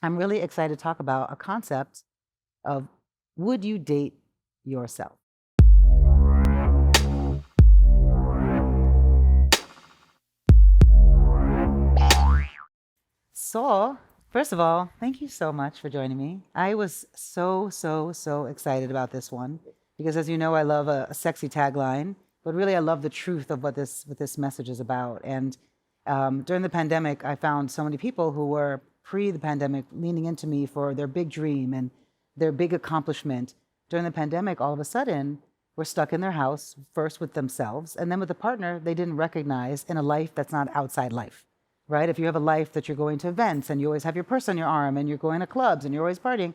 I'm really excited to talk about a concept of would you date yourself? So, first of all, thank you so much for joining me. I was so excited about this one because, as you know, I love a sexy tagline, but really, I love the truth of what this message is about. And during the pandemic, I found so many people who were pre the pandemic leaning into me for their big dream and their big accomplishment. During the pandemic, all of a sudden, were stuck in their house, first with themselves, and then with a partner they didn't recognize in a life that's not outside life, right? If you have a life that you're going to events and you always have your purse on your arm and you're going to clubs and you're always partying,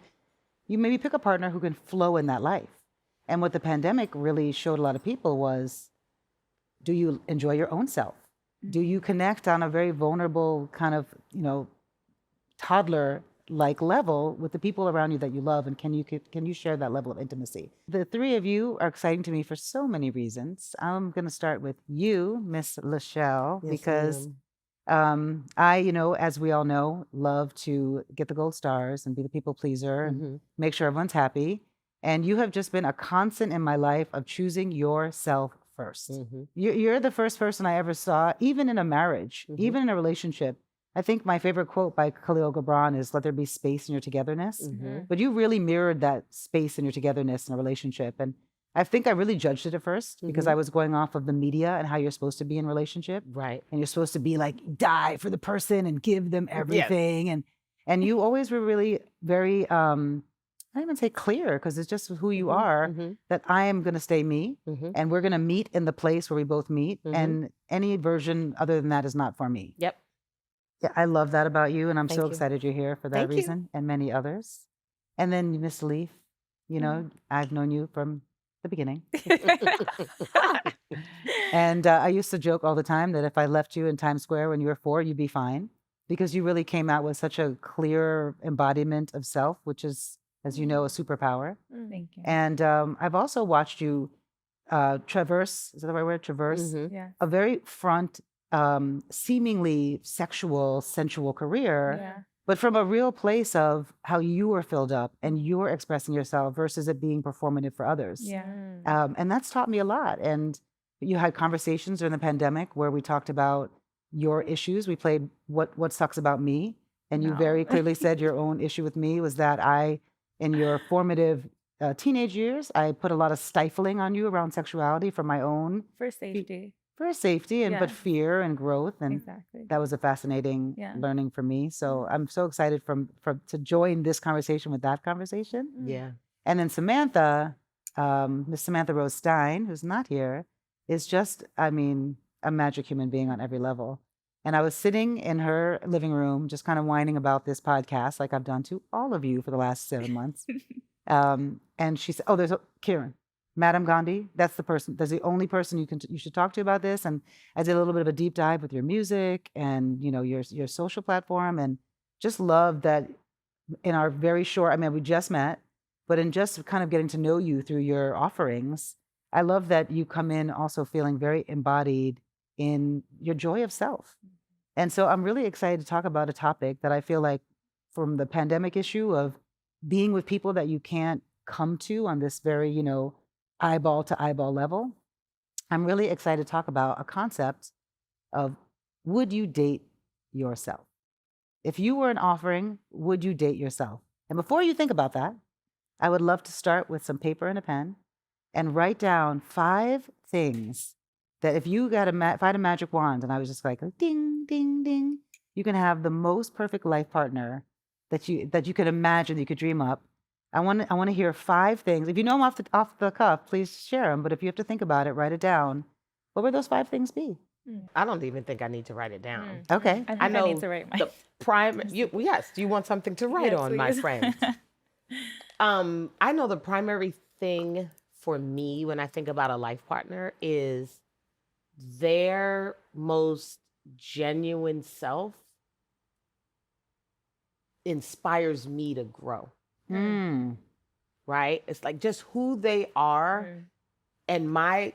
you maybe pick a partner who can flow in that life. And what the pandemic really showed a lot of people was, do you enjoy your own self? Do you connect on a very vulnerable kind of, toddler like level with the people around you that you love, and can you share that level of intimacy? The three of you are exciting to me for so many reasons. I'm going to start with you, Miss Lachelle, Yes, because ma'am. I, as we all know, love to get the gold stars and be the people pleaser and Mm-hmm. make sure everyone's happy. And you have just been a constant in my life of choosing yourself first. Mm-hmm. You're the first person I ever saw, even in a marriage, Mm-hmm. even in a relationship. I think my favorite quote by Khalil Gibran is, "Let there be space in your togetherness." Mm-hmm. But you really mirrored that space in your togetherness in a relationship. And I think I really judged it at first because Mm-hmm. I was going off of the media and how you're supposed to be in a relationship, Right. and you're supposed to be like die for the person and give them Yes. everything. And you always were really very I don't even say clear, because it's just who you Mm-hmm. are, Mm-hmm. that I am going to stay me, Mm-hmm. and we're going to meet in the place where we both meet, Mm-hmm. and any version other than that is not for me. Yep. Yeah, I love that about you, and I'm so Thank you. excited you're here for that Thank you. reason and many others. And then Miss Leaf, I've known you from the beginning. And I used to joke all the time that if I left you in Times Square when you were 4, you'd be fine, because you really came out with such a clear embodiment of self, which is, as you know, a superpower. Thank you. And I've also watched you traverse, is that the right word? Traverse Mm-hmm. Yeah. a very front, seemingly sexual, sensual career, Yeah. but from a real place of how you were filled up and you were expressing yourself versus it being performative for others. Yeah. And that's taught me a lot. And you had conversations during the pandemic where we talked about your issues. We played What Sucks About Me. And you No. very clearly said your own issue with me was that in your formative teenage years, I put a lot of stifling on you around sexuality for my own, For safety. for safety and but Yes. fear and growth. And Exactly. that was a fascinating Yeah. learning for me. So I'm so excited to join this conversation with that conversation. Yeah. And then Samantha, Miss Samantha Rose Stein, who's not here, is just, I mean, a magic human being on every level. And I was sitting in her living room, just kind of whining about this podcast, like I've done to all of you for the last 7 months. And she said, "Oh, Kieran, Madam Gandhi. That's the person. That's the only person you should talk to about this." And I did a little bit of a deep dive with your music and your social platform, and just love that in our very short. I mean, we just met, but in just kind of getting to know you through your offerings, I love that you come in also feeling very embodied in your joy of self. And so I'm really excited to talk about a topic that I feel like, from the pandemic issue of being with people that you can't come to on this very, eyeball to eyeball level, I'm really excited to talk about a concept of would you date yourself? If you were an offering, would you date yourself? And before you think about that, I would love to start with some paper and a pen and write down 5 things that if if I had a magic wand and I was just like ding, ding, ding, you can have the most perfect life partner that you could imagine, that you could dream up. I want to hear 5 things. If you know them off the cuff, please share them. But if you have to think about it, write it down. What would those 5 things be? I don't even think I need to write it down. Okay. I think I I know need to write my. the prime. Yes. Do you want something to write Yes, on, my please. friend? I know the primary thing for me when I think about a life partner is their most genuine self inspires me to grow, Mm. right? It's like just who they are and my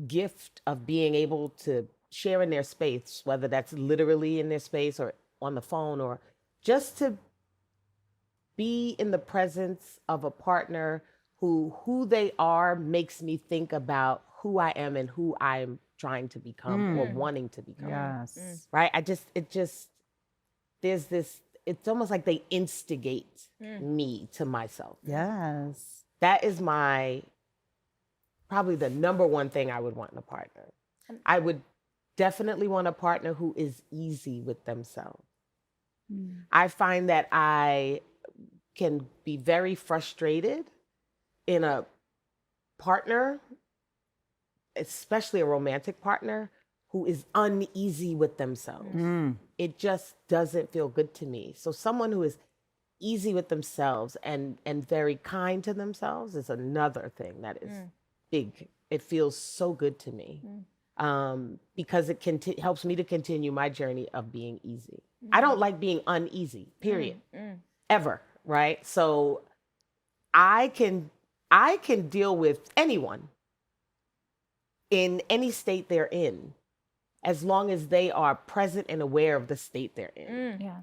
gift of being able to share in their space, whether that's literally in their space or on the phone or just to be in the presence of a partner who they are makes me think about who I am and who I'm trying to become or wanting to become. Yes. Right? There's this, it's almost like they instigate me to myself. Yes. That is probably the number one thing I would want in a partner. I would definitely want a partner who is easy with themselves. I find that I can be very frustrated in a partner, especially a romantic partner, who is uneasy with themselves. It just doesn't feel good to me. So someone who is easy with themselves and very kind to themselves is another thing that is big. It feels so good to me because it helps me to continue my journey of being easy. I don't like being uneasy, period, ever, right? So I can deal with anyone in any state they're in, as long as they are present and aware of the state they're in.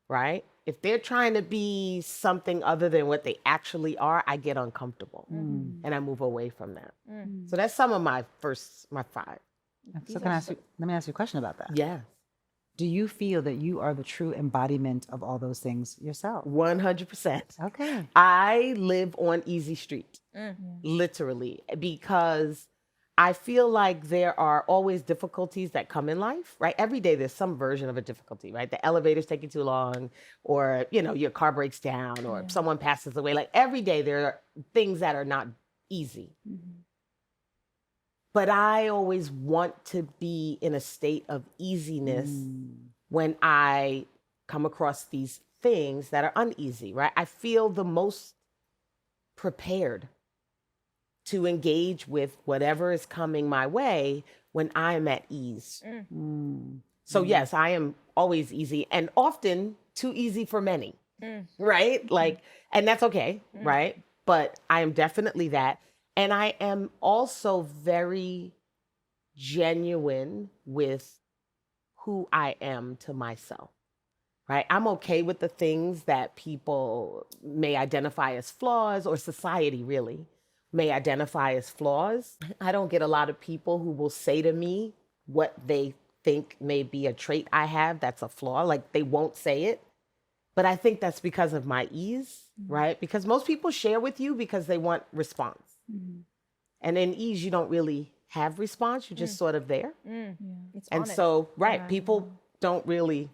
Right? If they're trying to be something other than what they actually are, I get uncomfortable and I move away from that. So that's some of my five. So let me ask you a question about that. Yeah. Do you feel that you are the true embodiment of all those things yourself? 100%. Okay. I live on easy street, literally, because I feel like there are always difficulties that come in life, right? Every day there's some version of a difficulty, right? The elevator's taking too long, or, your car breaks down, or someone passes away. Like every day there are things that are not easy. But I always want to be in a state of easiness when I come across these things that are uneasy, right? I feel the most prepared to engage with whatever is coming my way when I'm at ease. So yes, I am always easy and often too easy for many, right? Like, and that's okay, right? But I am definitely that. And I am also very genuine with who I am to myself, right? I'm okay with the things that people may identify as flaws, or society really may identify as flaws. I don't get a lot of people who will say to me what they think may be a trait I have that's a flaw. Like they won't say it. But I think that's because of my ease, right? Because most people share with you because they want response. And in ease, you don't really have response. You're just sort of there. It's And honest. so, people don't really.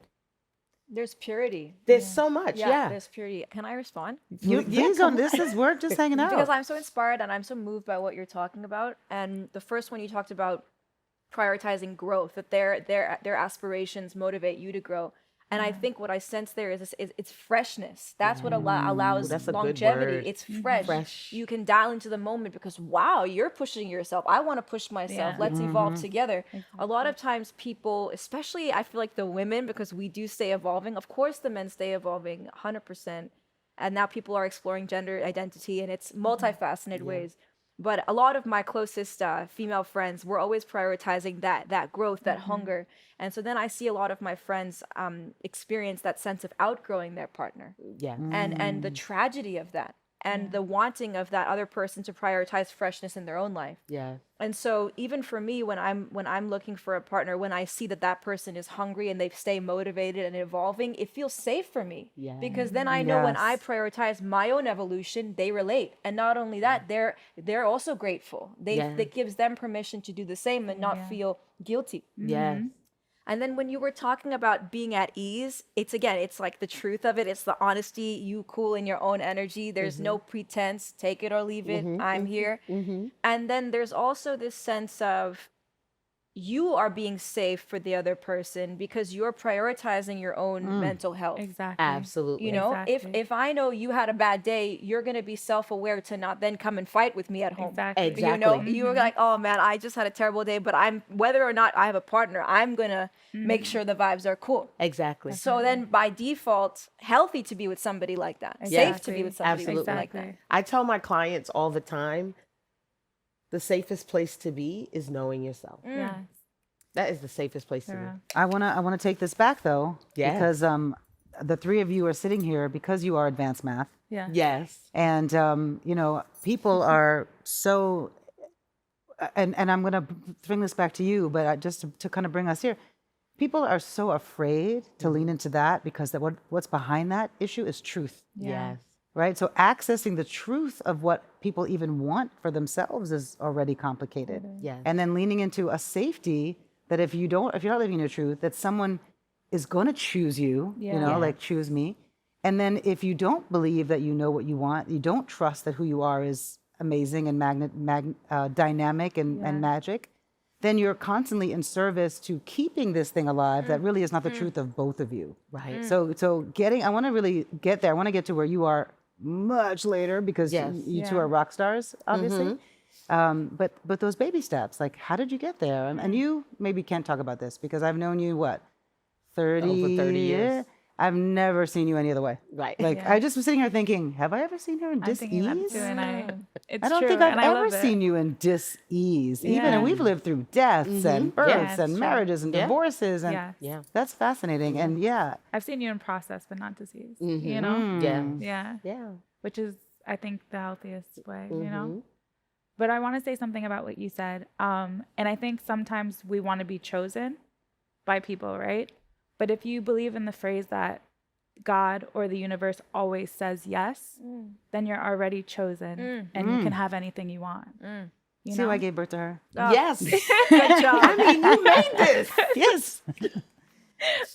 There's purity. There's so much, There's purity. Can I respond? Please don't. We're just hanging out. Because I'm so inspired and I'm so moved by what you're talking about. And the first one you talked about prioritizing growth, that their aspirations motivate you to grow. And I think what I sense there is it's freshness. That's what allows that's a good longevity. word. It's fresh. Fresh. You can dial into the moment because, wow, you're pushing yourself. I want to push myself. Let's evolve together. A lot of times people, especially I feel like the women, because we do stay evolving. Of course, the men stay evolving 100%. And now people are exploring gender identity in its multifaceted ways. But a lot of my closest female friends were always prioritizing that growth, that hunger. And so then I see a lot of my friends experience that sense of outgrowing their partner. Yeah. And the tragedy of that. And the wanting of that other person to prioritize freshness in their own life. Yeah. And so even for me, when I'm looking for a partner, when I see that person is hungry and they stay motivated and evolving, it feels safe for me. Yeah. Because then I know when I Yes. prioritize my own evolution, they relate. And not only that, they're also grateful. That gives them permission to do the same and not feel guilty. Yes. And then when you were talking about being at ease, it's like the truth of it. It's the honesty, you cool in your own energy. There's no pretense, take it or leave it. I'm here. And then there's also this sense of you are being safe for the other person because you're prioritizing your own mental health. Exactly. Absolutely. You know, Exactly. if I know you had a bad day, you're going to be self-aware to not then come and fight with me at home. Exactly. You know, Exactly. you're like, oh man, I just had a terrible day, but whether or not I have a partner, I'm going to make sure the vibes are cool. Exactly. So then by default, healthy to be with somebody like that. Safe to Exactly. be with somebody Absolutely. like that. I tell my clients all the time, the safest place to be is knowing yourself. Yes. That is the safest place to Yeah. be. I wanna take this back though, Yeah. because the three of you are sitting here because you are advanced math. Yeah. Yes. And, people are so, and I'm going to bring this back to you, but just to kind of bring us here, people are so afraid to lean into that because what's behind that issue is truth, Yeah. Yes. right? So accessing the truth of what people even want for themselves is already complicated. Yes. And then leaning into a safety that if you're not living your truth, that someone is going to choose you, Yeah. like choose me. And then if you don't believe that you know what you want, you don't trust that who you are is amazing and dynamic and magic, then you're constantly in service to keeping this thing alive that really is not the truth of both of you. Right. So I want to really get there. I want to get to where you are much later because Yes. you two Yeah. are rock stars, obviously. But those baby steps, like how did you get there? And you maybe can't talk about this because I've known you, 30? Over 30 years. I've never seen you any other way. Right. Like Yeah. I just was sitting here thinking, have I ever seen her in I'm thinking that dis-ease? too, and it's I don't true, think I've and I ever love it. seen you in dis-ease. Even, Yeah. and we've lived through deaths and births Yeah, it's and true. marriages and Yeah. divorces, and Yeah. Yeah. that's fascinating. And I've seen you in process, but not disease. Mm-hmm. You know? Yeah. Yeah. Yeah. Which is, I think, the healthiest way, you Mm-hmm. know? But I want to say something about what you said. And I think sometimes we want to be chosen by people, right? But if you believe in the phrase that God or the universe always says yes, then you're already chosen and you can have anything you want. You see know? who I gave birth to her? Yes. Good job. I mean, you made this. Yes.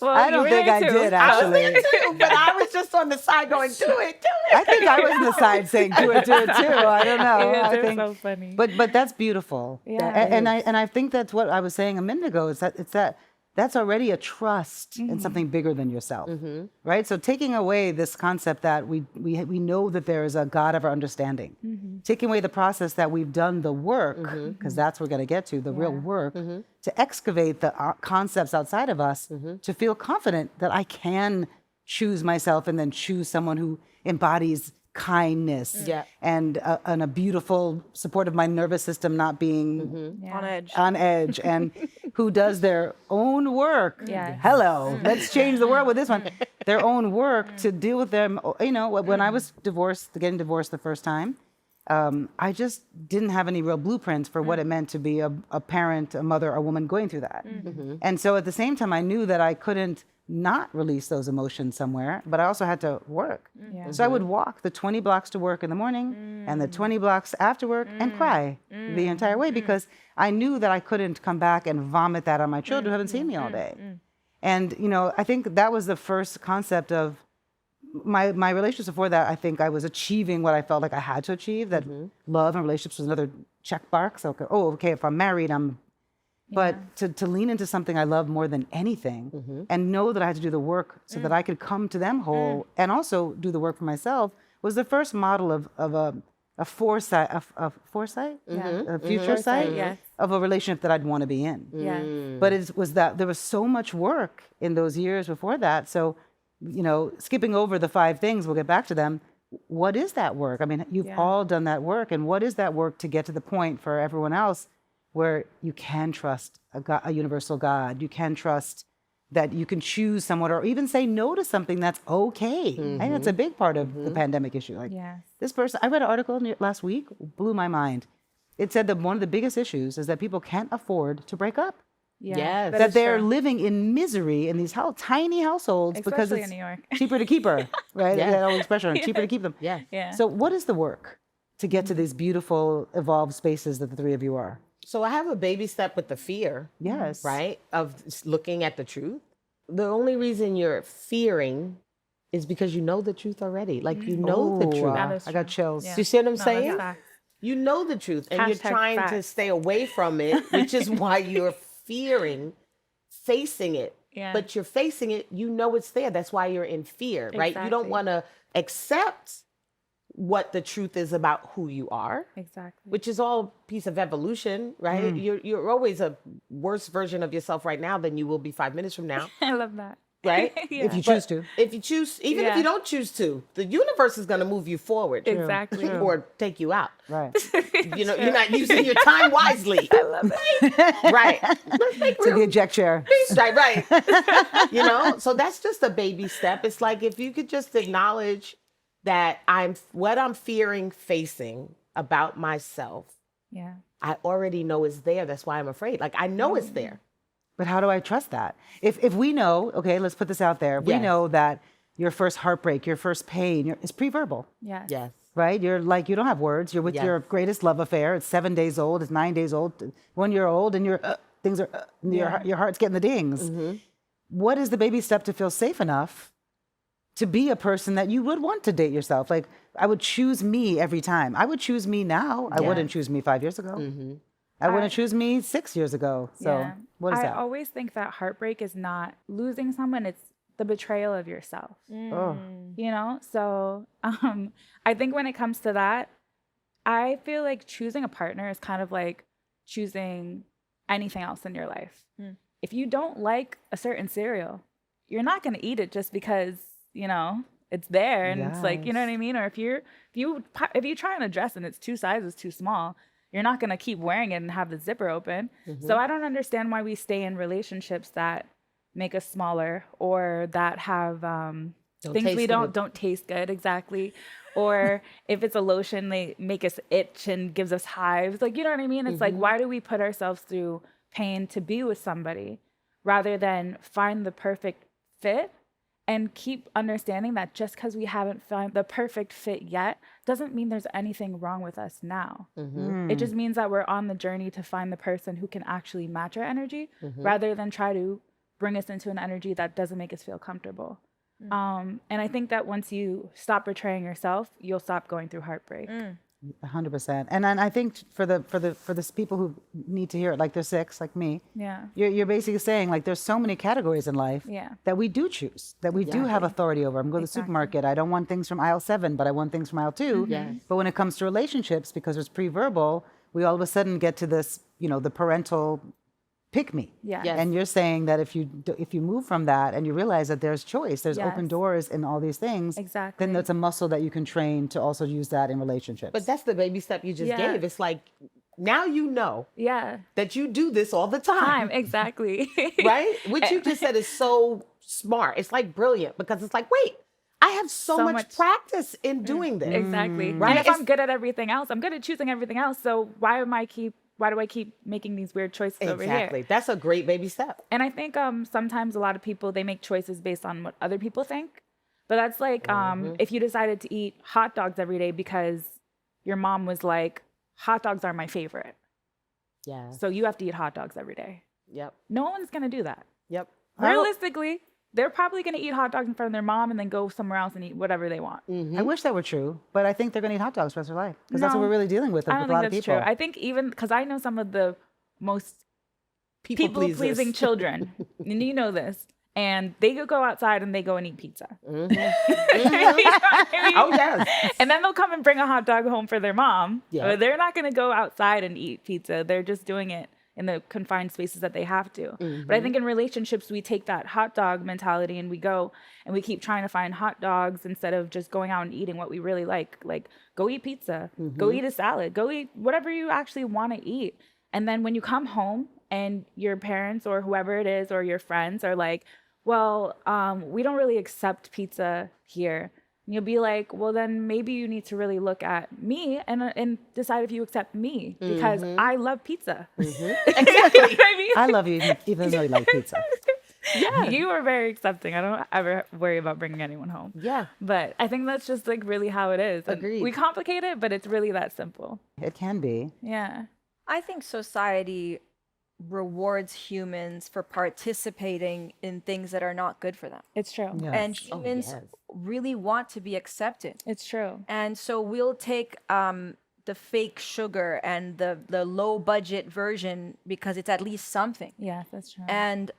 Well, I you don't were think there I too. did I was actually. there too, but I was just on the side going, do it. I think I was in the side saying, do it too. I don't know. You guys I are think, so funny. but that's beautiful. Yeah. And I think that's what I was saying a minute ago. Is that that's already a trust in something bigger than yourself, right? So taking away this concept that we know that there is a God of our understanding, taking away the process that we've done the work, because that's what we're going to get to, the real work, to excavate the concepts outside of us, to feel confident that I can choose myself and then choose someone who embodies kindness Yeah. and a beautiful support of my nervous system not being On edge. and who does their own work. Yes. Hello, let's change the world with this one. Their own work to deal with them. When I was getting divorced the first time, I just didn't have any real blueprints for what it meant to be a parent, a mother, a woman going through that. And so at the same time, I knew that I couldn't not release those emotions somewhere, but I also had to work. Yeah. So I would walk the 20 blocks to work in the morning and the 20 blocks after work and cry the entire way because I knew that I couldn't come back and vomit that on my children who haven't seen me all day. And, I think that was the first concept of my relationships before that. I think I was achieving what I felt like I had to achieve, that love and relationships was another check box. Okay, if I'm married, But to lean into something I love more than anything and know that I had to do the work so that I could come to them whole and also do the work for myself was the first model of a foresight, a future sight yes. of a relationship that I'd want to be in. Yes. But it was that there was so much work in those years before that. So, skipping over the 5 things, we'll get back to them. What is that work? I mean, you've all done that work. And what is that work to get to the point for everyone else where you can trust a universal God? You can trust that you can choose someone or even say no to something that's okay. I think that's a big part of the pandemic issue. Like Yes. this person, I read an article last week, blew my mind. It said that one of the biggest issues is that people can't afford to break up. Yeah. Yes. That That is they're true. living in misery in these tiny households because Especially it's in New York. cheaper to keep her, right? Yeah. That old expression, cheaper to keep them. Yeah. Yeah. So what is the work to get to these beautiful, evolved spaces that the 3 of you are? So I have a baby step with the fear, Yes. right? Of looking at the truth. The only reason you're fearing is because you know the truth already. Like you know the Oh, truth. That is I got true. chills. Yeah. Do you see what I'm No, saying? that's facts. You know the truth and you're Hashtag trying to facts. stay away from it, which is why you're fearing facing it. Yeah. But you're facing it, you know it's there. That's why you're in fear, right? You don't Exactly. want to accept what the truth is about who you are, Exactly. which is all a piece of evolution, right? You're always a worse version of yourself right now than you will be 5 minutes from now. I love that. right? Yeah. If you But choose to. if you choose, even if Yeah. you don't choose to, the universe is going to move you forward Exactly. or take you out. Right. You know, you're not using your time wisely. I love it. Right. Let's make To the real eject chair. right. You know, so that's just a baby step. It's like if you could just acknowledge that what I'm fearing facing about myself, Yeah. I already know is there. That's why I'm afraid. Like I know it's there. But how do I trust that? If we know, okay, let's put this out there. We Yes. know that your first heartbreak, your first pain is pre-verbal, Yes. Yes. right? You're like, you don't have words. You're with Yes. your greatest love affair. It's 7 days old. It's 9 days old. 1 year old, and things are your heart's getting the dings. What is the baby step to feel safe enough to be a person that you would want to date yourself? Like, I would choose me every time. I would choose me now. I wouldn't choose me 5 years ago. I wouldn't choose me 6 years ago. So what is I that? always think that heartbreak is not losing someone, it's the betrayal of yourself. Oh. You know? So I think when it comes to that, I feel like choosing a partner is kind of like choosing anything else in your life. If you don't like a certain cereal, you're not going to eat it just because, you know, it's there and it's like, you know what I mean? Or if you try on a dress and it's 2 sizes too small, you're not going to keep wearing it and have the zipper open. So I don't understand why we stay in relationships that make us smaller or that have things we don't taste good. Exactly. Or if it's a lotion, they make us itch and gives us hives. Like, you know what I mean? It's like, why do we put ourselves through pain to be with somebody rather than find the perfect fit and keep understanding that just because we haven't found the perfect fit yet doesn't mean there's anything wrong with us now. It just means that we're on the journey to find the person who can actually match our energy rather than try to bring us into an energy that doesn't make us feel comfortable. And I think that once you stop betraying yourself, you'll stop going through heartbreak. 100%. And then I think for the people who need to hear it, like they're 6, like me, Yeah. you're basically saying like there's so many categories in life Yeah. that we do choose, that we do have authority over. I'm going to the supermarket. I don't want things from aisle 7, but I want things from aisle 2. But when it comes to relationships, because it's pre-verbal, we all of a sudden get to this, you know, the parental pick me. Yeah. Yes. And you're saying that if you move from that and you realize that there's choice, there's open Yes. doors in all these things, Exactly. then that's a muscle that you can train to also use that in relationships. But that's the baby step you just Yeah. gave. It's like now you know Yeah. that you do this all the time. Exactly. Right? What you just said is so smart. It's like brilliant because it's like, wait, I have so much practice in doing this. Exactly. Right? And if I'm good at everything else, I'm good at choosing everything else. So why do I keep making these weird choices over here? Exactly. That's a great baby step. And I think sometimes a lot of people, they make choices based on what other people think. But that's like if you decided to eat hot dogs every day because your mom was like, hot dogs are my favorite. Yeah. So you have to eat hot dogs every day. Yep. No one's going to do that. Yep. Realistically, they're probably going to eat hot dogs in front of their mom and then go somewhere else and eat whatever they want. I wish that were true, but I think they're going to eat hot dogs for the rest of their life because that's what No, we're really dealing with I a don't lot think of that's people. true. I think even because I know some of the most People-pleasers. people-pleasing children, and you know this, and they could go outside and they go and eat pizza. You know what I mean? Oh, yes. And then they'll come and bring a hot dog home for their mom. Yeah. But they're not going to go outside and eat pizza. They're just doing it in the confined spaces that they have to. But I think in relationships, we take that hot dog mentality and we go and we keep trying to find hot dogs instead of just going out and eating what we really like. Like, go eat pizza, go eat a salad, go eat whatever you actually want to eat. And then when you come home and your parents or whoever it is or your friends are like, well, we don't really accept pizza here. And you'll be like, well, then maybe you need to really look at me and decide if you accept me because I love pizza. Exactly. I mean? I love you even though you like pizza. Yeah, you are very accepting. I don't ever worry about bringing anyone home. Yeah. But I think that's just like really how it is. And Agreed. we complicate it, but it's really that simple. It can be. Yeah. I think society rewards humans for participating in things that are not good for them. It's true. Yeah. And Yes. humans yes. really want to be accepted. It's true. And so we'll take the fake sugar and the low budget version because it's at least something. Yeah, that's true. And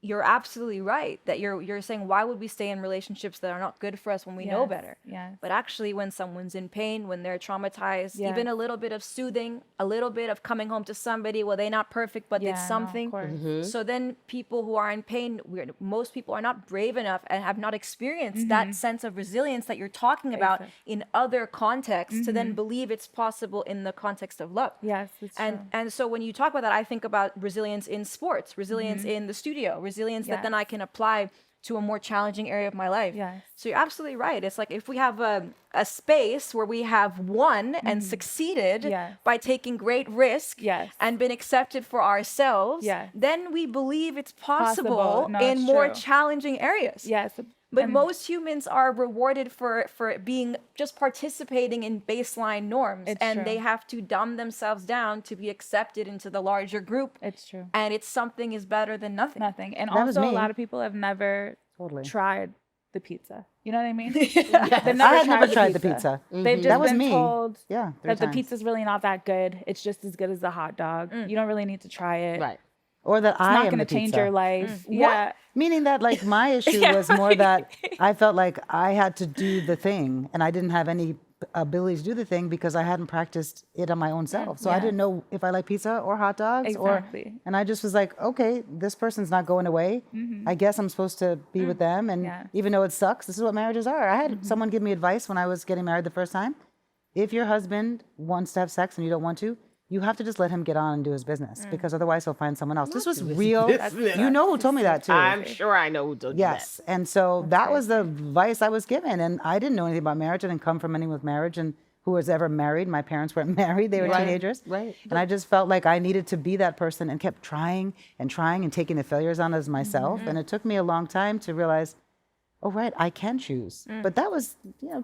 you're absolutely right that you're saying, why would we stay in relationships that are not good for us when we know better? Yes. But actually, when someone's in pain, when they're traumatized, Yes. even a little bit of soothing, a little bit of coming home to somebody, well, they're not perfect, but it's something. No, of course. So then people who are in pain, most people are not brave enough and have not experienced that sense of resilience that you're talking about in other contexts to then believe it's possible in the context of love. Yes, it's true. And so when you talk about that, I think about resilience in sports, resilience in the studio, resilience that then I can apply to a more challenging area of my life. Yes. So you're absolutely right. It's like if we have a space where we have won and succeeded by taking great risk and been accepted for ourselves, then we believe it's possible No, in it's more true. challenging areas. Yes. But most humans are rewarded for being just participating in baseline norms, It's and true. they have to dumb themselves down to be accepted into the larger group. It's true. And it's something is better than nothing. Nothing. And That was also, a me. lot of people have never Totally. tried the pizza. You know what I mean? I had never tried the pizza. They've just That was been me. told Yeah, 3 that the times. pizza's really not that good. It's just as good as the hot dog. You don't really need to try it. Right. Or that It's I not am going to the change pizza. your life. Yeah. Meaning that like my issue was more that I felt like I had to do the thing and I didn't have any ability to do the thing because I hadn't practiced it on my own self. So I didn't know if I like pizza or hot dogs Exactly. and I just was like, okay, this person's not going away. I guess I'm supposed to be with them. And even though it sucks, this is what marriages are. I had someone give me advice when I was getting married the first time. If your husband wants to have sex and you don't want to, you have to just let him get on and do his business because otherwise he'll find someone else. This was real. You know who told me that too. I'm sure I know who told you that. Yes. And so that was the advice I was given. And I didn't know anything about marriage. I didn't come from anyone with marriage and who was ever married. My parents weren't married. They were teenagers. Right. And I just felt like I needed to be that person and kept trying and taking the failures on as myself. And it took me a long time to realize, oh, right, I can choose. But that was,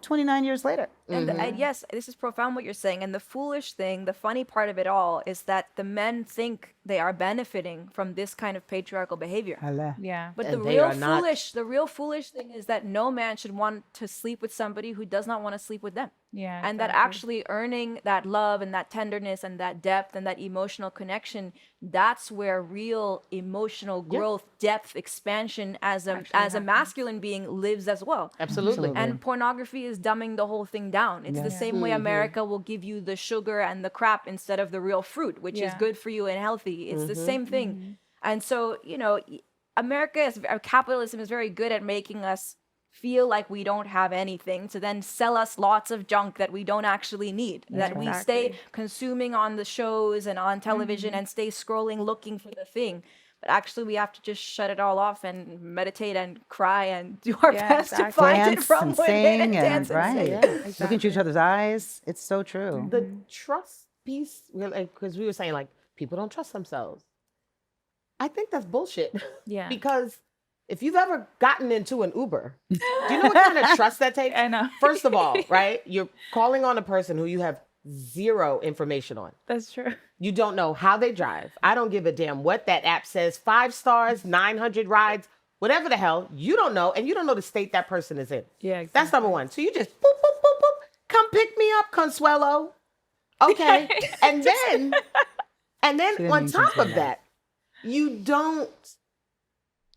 29 years later. And yes, this is profound what you're saying. And the foolish thing, the funny part of it all is that the men think they are benefiting from this kind of patriarchal behavior. Yeah. But And the they are not. real foolish thing is that no man should want to sleep with somebody who does not want to sleep with them. Yeah. And that actually earning that love and that tenderness and that depth and that emotional connection, that's where real emotional growth, depth, expansion as a masculine being lives as well. Absolutely. And pornography is dumbing the whole thing down. It's the same way America will give you the sugar and the crap instead of the real fruit, which is good for you and healthy. It's the same thing. And so, capitalism is very good at making us feel like we don't have anything to then sell us lots of junk that we don't actually need. That we stay consuming on the shows and on television and stay scrolling looking for the thing. But actually, we have to just shut it all off and meditate and cry and do our best to find it Dance from and within sing dance and sing. look into each other's eyes. It's so true. The trust piece, because we were saying like people don't trust themselves. I think that's bullshit. Yeah. Because if you've ever gotten into an Uber, do you know what kind of trust that takes? I know. First of all, right? You're calling on a person who you have zero information on. That's true. You don't know how they drive. I don't give a damn what that app says. 5 stars, 900 rides, whatever the hell. You don't know, and you don't know the state that person is in. Yeah, exactly. That's number one. So you just boop, boop, boop, boop. Come pick me up, Consuelo. Okay. and then on top of that, you don't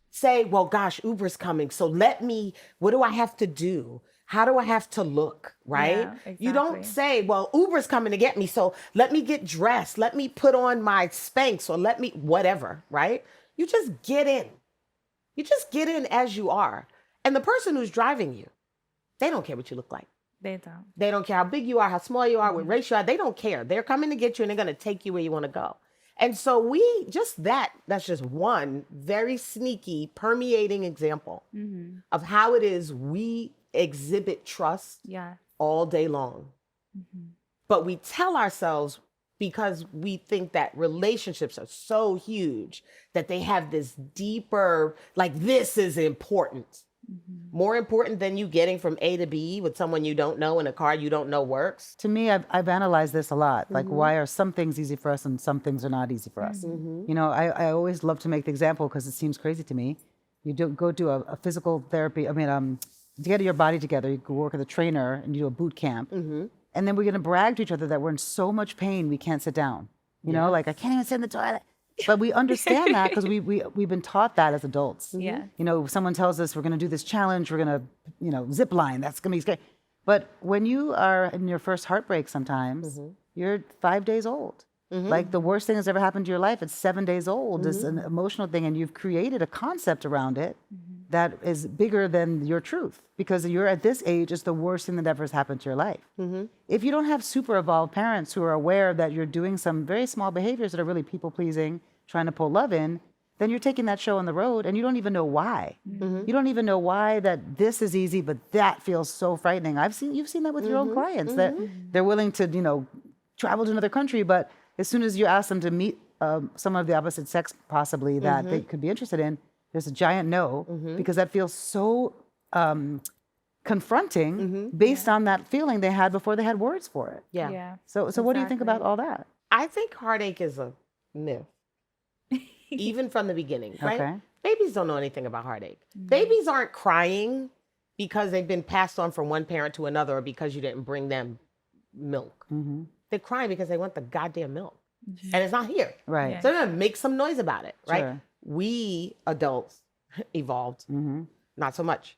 say, well, gosh, Uber's coming. So what do I have to do? How do I have to look, right? Yeah, exactly. You don't say, well, Uber's coming to get me, so let me get dressed. Let me put on my Spanx or let me whatever, right? You just get in. You just get in as you are. And the person who's driving you, they don't care what you look like. They don't. They don't care how big you are, how small you are, what race you are. They don't care. They're coming to get you and they're going to take you where you want to go. And so that's just one very sneaky, permeating example of how it is we exhibit trust all day long. But we tell ourselves, because we think that relationships are so huge, that they have this deeper, like this is important. More important than you getting from A to B with someone you don't know in a car you don't know works. To me, I've analyzed this a lot. Like, why are some things easy for us and some things are not easy for us? I always love to make the example because it seems crazy to me. You go do a physical therapy. to get your body together, you go work with a trainer and you do a boot camp. And then we're going to brag to each other that we're in so much pain we can't sit down. Like, I can't even sit in the toilet. But we understand that because we've been taught that as adults. Yeah. You know, if someone tells us we're going to do this challenge, we're going to, zip line, that's going to be scary. But when you are in your first heartbreak sometimes, you're 5 days old. Like the worst thing that's ever happened to your life, it's 7 days old. It's an emotional thing, and you've created a concept around it that is bigger than your truth, because you're at this age, it's the worst thing that ever has happened to your life. If you don't have super evolved parents who are aware that you're doing some very small behaviors that are really people pleasing, trying to pull love in, then you're taking that show on the road and you don't even know why. You don't even know why that this is easy, but that feels so frightening. You've seen that with your own clients, that they're willing to, travel to another country, but as soon as you ask them to meet someone of the opposite sex, possibly that they could be interested in, there's a giant no, because that feels so confronting based on that feeling they had before they had words for it. Yeah. So what do you think about all that? I think heartache is a myth, even from the beginning, right? Okay. Babies don't know anything about heartache. Babies aren't crying because they've been passed on from one parent to another, or because you didn't bring them milk. They're crying because they want the goddamn milk, and it's not here. Right. So they're gonna make some noise about it, right? Sure. We adults evolved, not so much,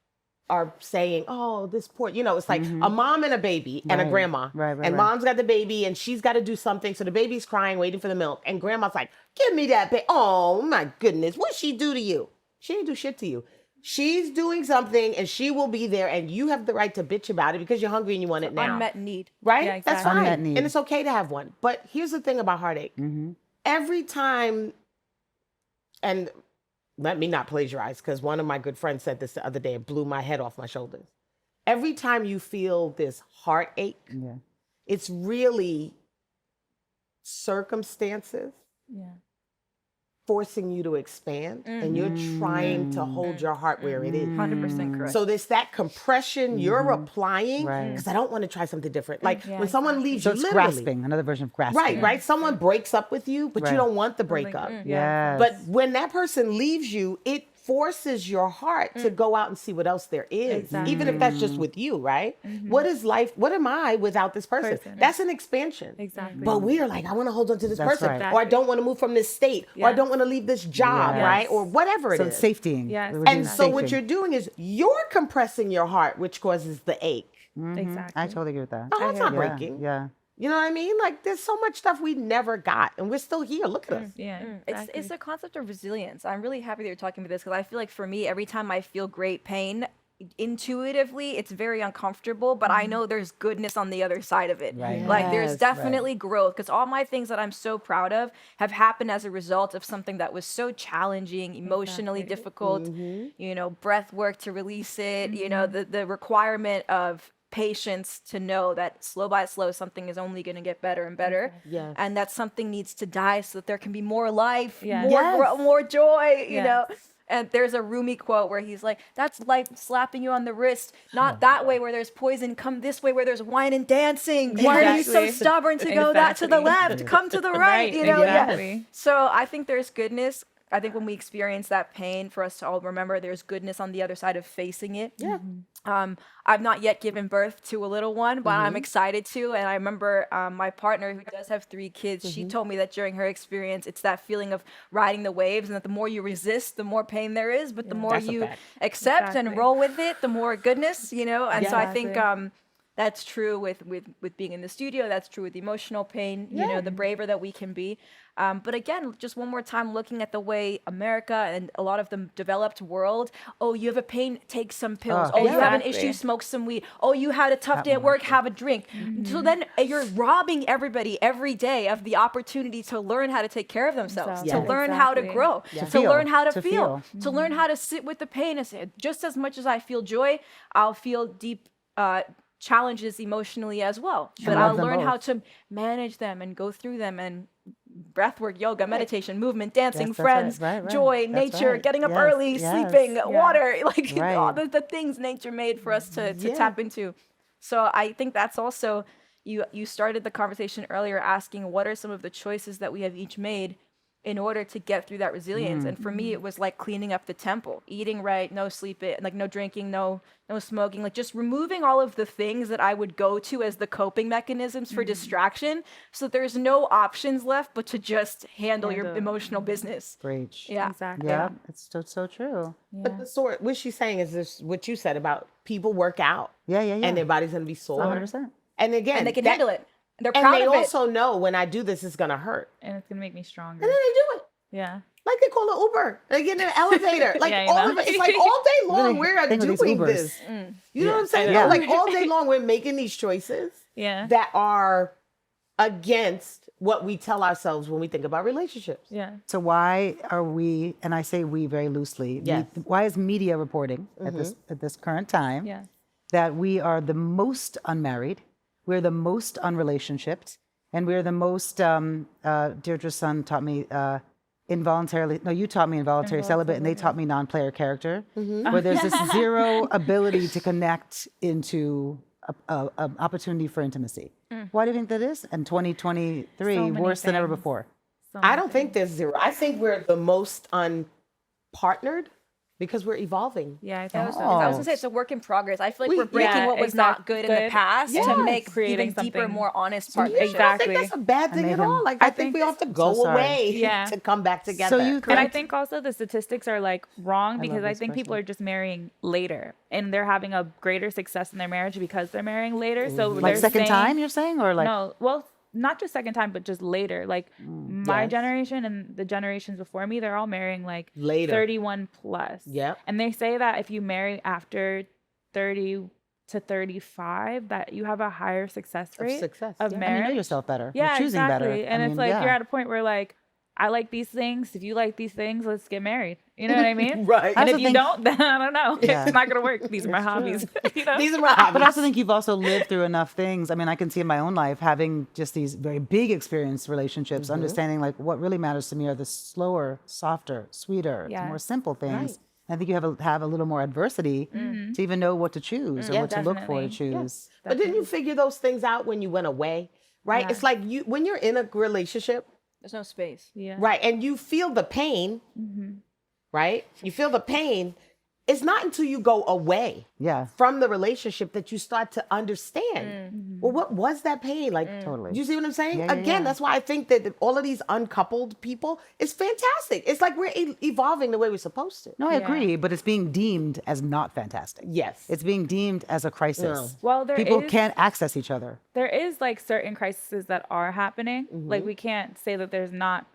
are saying, "Oh, this poor," it's like a mom and a baby and a Right. grandma, and mom's got the baby and she's got to do something, so the baby's crying, waiting for the milk, and grandma's like, "Give me that baby." Oh my goodness, what'd she do to you? She didn't do shit to you. She's doing something, and she will be there, and you have the right to bitch about it because you're hungry and you want it now. Unmet need. Right? Yeah, That's exactly. fine. Unmet need. And it's okay to have one. But here's the thing about heartache. Every time, and let me not plagiarize, because one of my good friends said this the other day, it blew my head off my shoulders. Every time you feel this heartache, it's really circumstances forcing you to expand, and you're trying to hold your heart where it is. 100% correct. So there's that compression you're applying, Right. because I don't want to try something different. Like when someone leaves So you, it's literally, grasping, another version of grasping. right? Someone breaks up with you, but you Right. don't want the breakup. Yes. But when that person leaves you, it forces your heart to go out and see what else there is, even if that's just with you, right? What is life? What am I without this person? That's an expansion. Exactly. But we are like, I want to hold on to this That's person, right. or I don't want to move from this state, or I Yeah. don't want to leave this job, Yes. right? Or whatever it So is. it's safetying. Yes. We're And doing so what safety. you're doing is you're compressing your heart, which causes the ache. Exactly. I totally agree with that. The heart's not Yeah, breaking. Yeah. You know what I mean? Like there's so much stuff we never got, and we're still here. Look at us. Yeah. It's the concept of resilience. I'm really happy that you're talking about this, because I feel like for me, every time I feel great pain, intuitively it's very uncomfortable, but I know there's goodness on the other side of it. Right. Like there's Yes, definitely growth, because all my things that I'm so proud of have happened as a result of something that was so challenging, emotionally difficult, breath work to release it, the requirement of patience to know that slow by slow something is only going to get better and better, Yes. and that something needs to die so that there can be more life, Yes. more joy, you Yes. know. And there's a Rumi quote where he's like, "That's life slapping you on the wrist, not that way where there's poison. Come this way where there's wine and dancing. Why are you so Exactly. stubborn to go that to the Exactly. left? Come to the right." Right, Yeah. exactly. So I think there's goodness. I think when we experience that pain, for us to all remember there's goodness on the other side of facing it. Yeah. I've not yet given birth to a little one, but I'm excited to. And I remember my partner, who does have 3 kids, she told me that during her experience, it's that feeling of riding the waves, and that the more you resist, the more pain there is, but the more That's a you fact. accept and Exactly. roll with it, the more goodness, And so I think Exactly. that's true with being in the studio. That's true with emotional pain, the braver that we can be. But again, just one more time, looking at the way America and a lot of the developed world, oh, you have a pain, take some pills. Oh, Oh, you have an exactly. issue, smoke some weed. Oh, you had a tough day at work, have a drink. So then you're robbing everybody every day of the opportunity to learn how to take care of themselves, Themselves. to Yeah. learn how to Exactly. grow, To to feel, learn how to to feel, feel. to learn how to sit with the pain and say, just as much as I feel joy, I'll feel deep challenges emotionally as well. But love I'll them learn how both. to manage them and go through them, and breathwork, yoga, meditation, movement, dancing, Yes, that's right. friends, Right. joy, That's nature, right. getting up Yes, early, yes. sleeping, water, like Right. all the things nature made for us to tap into. So I think that's also, you started the conversation earlier asking what are some of the choices that we have each made. in order to get through that resilience. And for me, it was like cleaning up the temple, eating right, no sleeping, like no drinking, no smoking, like just removing all of the things that I would go to as the coping mechanisms for distraction. So there's no options left but to just handle your emotional business. Preach. Yeah. Exactly. Yeah, it's so true. But the sore, what she's saying is this: what you said about people work out, Yeah. and their body's gonna be sore. 100%. And again, And they can handle it. They're and proud they of it. also know when I do this, it's gonna hurt, And it's gonna make me stronger. and then they do it. Yeah. Like they call it Uber. They get in an elevator. Like Yeah, you all know? of it. It's like all day long Really we're thing with these doing Ubers. this. You know what I'm saying? I know. Like all day long we're making these choices Yeah. that are against what we tell ourselves when we think about relationships. Yeah. So why are we, and I say we very loosely, Yes. why is media reporting at this current time Yeah. that we are the most unmarried, we're the most unrelationshiped, and we're the most, Deirdre's son taught me involuntarily, no, you taught me involuntary celibate, and they taught me non-player character, where there's this zero ability to connect into a opportunity for intimacy. Why do you think that is? And 2023, So many worse than ever things. before. So I much. don't think there's zero. I think we're the most unpartnered because we're evolving. Yeah, I I think was, so. I was gonna say it's a work in progress. I feel like We- we're breaking yeah, what was not good in the past Yes. to make Creating even deeper, something- more honest Yeah, partnerships. I don't Exactly. think that's a bad thing made at him- all. Like I think we have to go so sorry. away Yeah. to come back together. So you And I correct- think also the statistics are like wrong because I this think people question. are just marrying later and they're having a greater success in their marriage because they're marrying later. So Like they're second saying, time, you're saying? Or like, no, well, not just second time, but just later. Like my Yes. generation and the generations before me, they're all marrying like Later. 31 plus. Yep. And they say that if you marry after 30 to 35, that you have a higher success rate success, of yeah. I mean, and you marriage. know yourself better. Yeah, You're choosing exactly. better. And I it's mean, like yeah. you're at a point where like, I like these things. If you like these things, let's get married. You know what I mean? Right. And I if also you think- don't, then I don't know. Yeah. It's not gonna work. These are my hobbies. You know? These are my hobbies. But I also think you've also lived through enough things. I mean, I can see in my own life having just these very big experience relationships, understanding like what really matters to me are the slower, softer, sweeter, Yes. more simple things. Right. I think you have a little more adversity to even know what to choose or Yeah, what to look for to definitely. choose. But didn't you figure those things out when you went away? Right? Yeah. It's like you when you're in a relationship, There's no space. Yeah. right, and you feel the pain, right? You feel the pain. It's not until you go away Yeah, from the relationship that you start to understand. Well, what was that pain? Like, Totally. do you see what I'm saying? Yeah, yeah, Again, yeah. that's why I think that all of these uncoupled people is fantastic. It's like we're evolving the way we're supposed to. no, I Yeah. agree, but it's being deemed as not fantastic. Yes. It's being deemed as a crisis. Well, there People is- can't access each other. There is like certain crises that are happening. Like we can't say that there's not.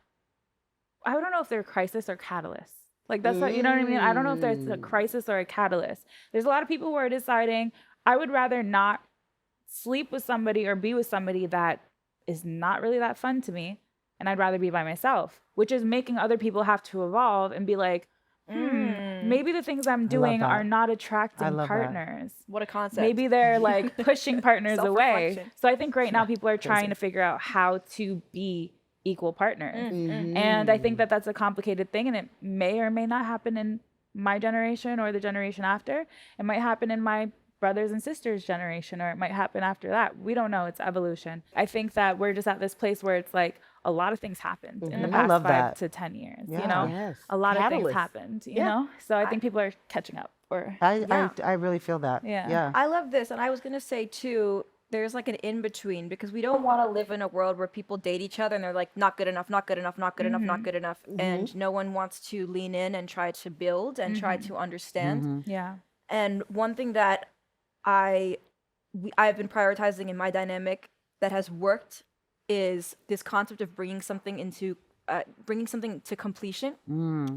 I don't know if they're crisis or catalyst. Like that's what, you know what I mean? I don't know if there's a crisis or a catalyst. There's a lot of people who are deciding I would rather not sleep with somebody or be with somebody that is not really that fun to me, and I'd rather be by myself, which is making other people have to evolve and be like, maybe the things I'm doing that. are not attracting love that. partners. What a concept. Maybe they're like pushing partners away. Self-reflection. So I think right now people are trying to figure out how to be equal partners. And I think that that's a complicated thing, and it may or may not happen in my generation or the generation after. It might happen in my brothers and sisters generation, or it might happen after that. We don't know. It's evolution. I think that we're just at this place where it's like a lot of things happened in the I past love 5 that. to 10 years. Yeah. You know, Yes. a lot of things Catalyst. happened. You Yeah. know, so I think people are catching up. Or I really feel that. Yeah. Yeah. I love this. And I was going to say, too, there's like an in between because we don't want to live in a world where people date each other and they're like, not good enough, not good enough, not good enough, not good enough. And no one wants to lean in and try to build and try to understand. yeah, And one thing that I've been prioritizing in my dynamic that has worked is this concept of bringing something to completion.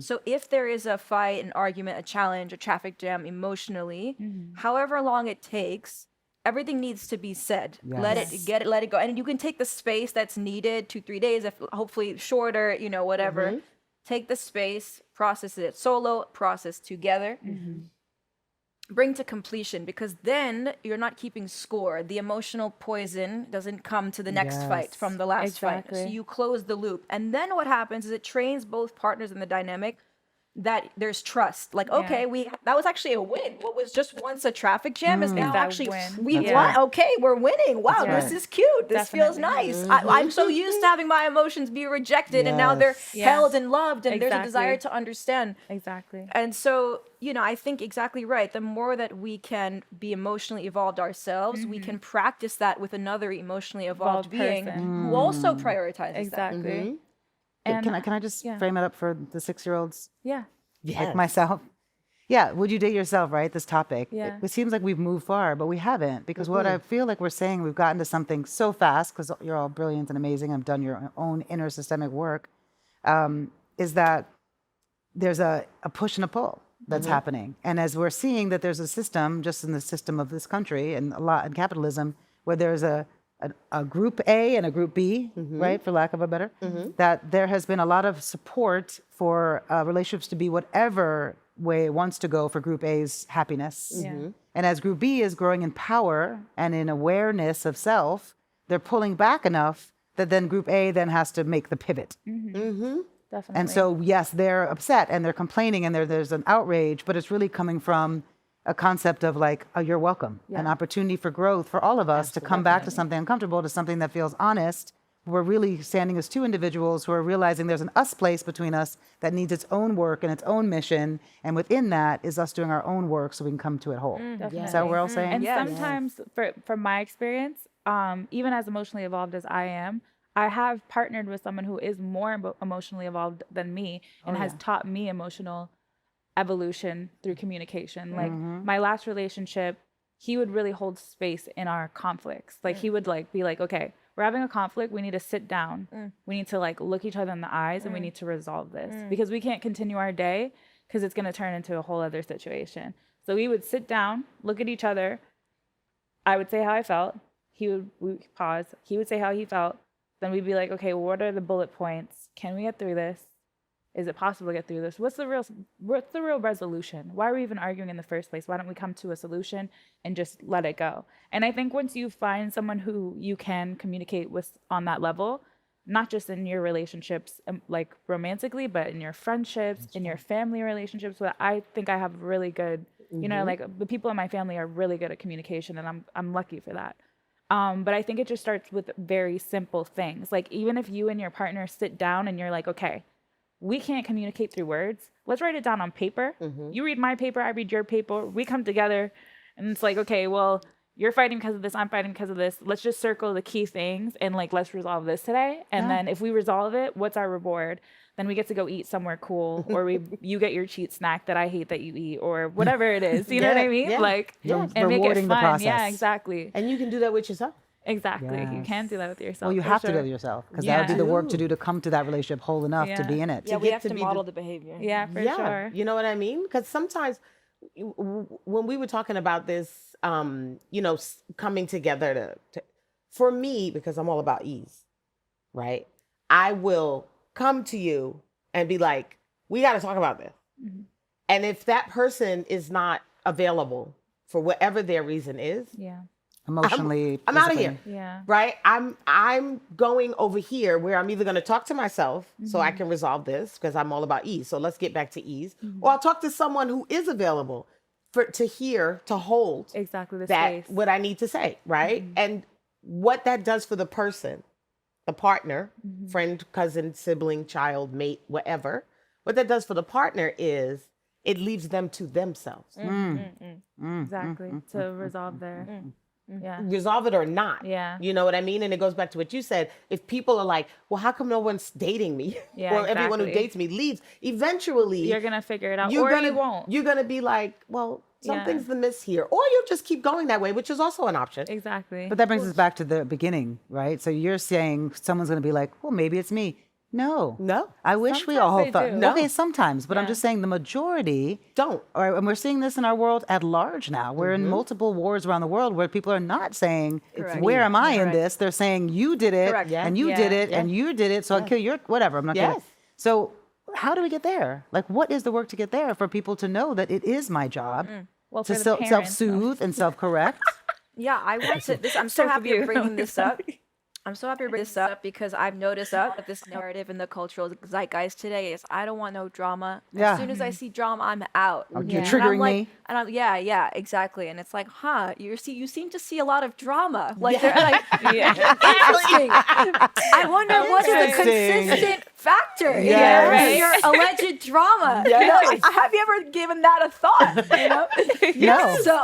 So if there is a fight, an argument, a challenge, a traffic jam emotionally, however long it takes, everything needs to be said. Let it go. And you can take the space that's needed, 2-3 days, if hopefully shorter, whatever. Take the space, process it solo, process together. Bring to completion, because then you're not keeping score. The emotional poison doesn't come to the next fight Yes. from the last fight. So Exactly. you close the loop. And then what happens is it trains both partners in the dynamic that there's trust. Like, okay, that was actually a win. What was just once a traffic jam is now that actually win. we That's won. right. Okay, we're winning. Wow, That's this right. is cute. This feels Definitely. nice. I'm so used to having my emotions be rejected, and now they're Yes. Yeah. held and loved, and there's a desire Exactly. to understand. Exactly. And so, I think exactly right. The more that we can be emotionally evolved ourselves, we can practice that with another emotionally evolved Evolved being person. who also prioritizes that. Exactly. Can And I just yeah. frame it up for the 6-year-olds yeah. like myself? Yeah, would you date yourself, right? This topic. Yeah. It seems like we've moved far, but we haven't. Because what I feel like we're saying, we've gotten to something so fast, because you're all brilliant and amazing and have done your own inner systemic work, is that there's a push and a pull that's happening. And as we're seeing that there's a system, just in the system of this country and a lot in capitalism, where there's a group A and a group B, right, for lack of a better, that there has been a lot of support for relationships to be whatever way it wants to go for group A's happiness. Yeah. And as group B is growing in power and in awareness of self, they're pulling back enough that then group A then has to make the pivot. Definitely. And so, yes, they're upset and they're complaining and there's an outrage, but it's really coming from a concept of like, oh, you're welcome, an opportunity for growth for all of us to come back to something uncomfortable, to something that feels honest. We're really standing as two individuals who are realizing there's an us place between us that needs its own work and its own mission. And within that is us doing our own work so we can come to it whole. Is that what we're all saying? And Yes. sometimes, from my experience, even as emotionally evolved as I am, I have partnered with someone who is more emotionally evolved than me and has taught me emotional evolution through communication. Like my last relationship, he would really hold space in our conflicts. Like he would like be like, okay, we're having a conflict. We need to sit down. We need to like look each other in the eyes and we need to resolve this because we can't continue our day because it's going to turn into a whole other situation. So we would sit down, look at each other. I would say how I felt. We would pause. He would say how he felt. Then we'd be like, okay, well, what are the bullet points? Can we get through this? Is it possible to get through this? What's the real resolution? Why are we even arguing in the first place? Why don't we come to a solution and just let it go? And I think once you find someone who you can communicate with on that level, not just in your relationships, like romantically, but in your friendships, in your family relationships, but I think I have really good, like the people in my family are really good at communication and I'm lucky for that. But I think it just starts with very simple things. Like even if you and your partner sit down and you're like, okay, we can't communicate through words. Let's write it down on paper. You read my paper, I read your paper. We come together and it's like, okay, well, you're fighting because of this, I'm fighting because of this. Let's just circle the key things and like, let's resolve this today. And then if we resolve it, what's our reward? Then we get to go eat somewhere cool, or you get your cheat snack that I hate that you eat, or whatever it is. You know what I mean? Yeah. Like, Yes. and make it Rewarding the fun. Yeah, process. exactly. And you can do that with yourself. Exactly. You Yes. can do that with yourself. Well, you for have to do sure. it yourself because that would be the work to do. do to come to that relationship whole enough to be in it. Yeah, we get have to to be the- model the behavior. Yeah, for sure. You know what I mean? Because sometimes when we were talking about this, coming together for me, because I'm all about ease, right? I will come to you and be like, we got to talk about this. And if that person is not available for whatever their reason is, Yeah. Emotionally, I'm out of physically. here. Yeah. Right? I'm going over here where I'm either going to talk to myself so I can resolve this because I'm all about ease. So let's get back to ease. Or I'll talk to someone who is available to hear, to hold Exactly the that space. what I need to say, right? And what that does for the person, the partner, friend, cousin, sibling, child, mate, whatever, what that does for the partner is it leaves them to themselves. Exactly. To resolve their. Yeah. Resolve it or not. Yeah. You know what I mean? And it goes back to what you said. If people are like, well, how come no one's dating me? Yeah, or everyone who exactly. dates me leaves, eventually You're going to figure it out. you're Or gonna, you won't. You're going to be like, well, Yeah. something's the miss here. Or you'll just keep going that way, which is also an option. Exactly. But that brings us back to the beginning, right? So you're saying someone's going to be like, well, maybe it's me. No. No. I wish we Sometimes all they thought. do. No. Okay, sometimes, but I'm Yeah. just saying the majority Don't. and we're seeing this in our world at large now. We're in multiple wars around the world where people are not saying, Correct. where am I in Correct. this? They're saying, you did it, Correct. and you Yeah. did it, Yeah. and you did it, so I'll kill your, whatever. I'm not Yes. kidding. So how do we get there? Like, what is the work to get there for people to know that it is my job well, to for the parents, self-soothe and self-correct? Yeah, I want to. I'm so Starts with happy you're you. bringing this up I'm so happy to bring this up because I've noticed that this narrative in the cultural zeitgeist today is I don't want no drama. Yeah. As soon as I see drama, I'm out. You're Yeah. And triggering I'm like, me. and I'm yeah, exactly. And it's like, you seem to see a lot of drama. Like they're like interesting. I wonder what is the Interesting. consistent factor in Yes. your alleged drama. Yes. Have you ever given that a thought? No, So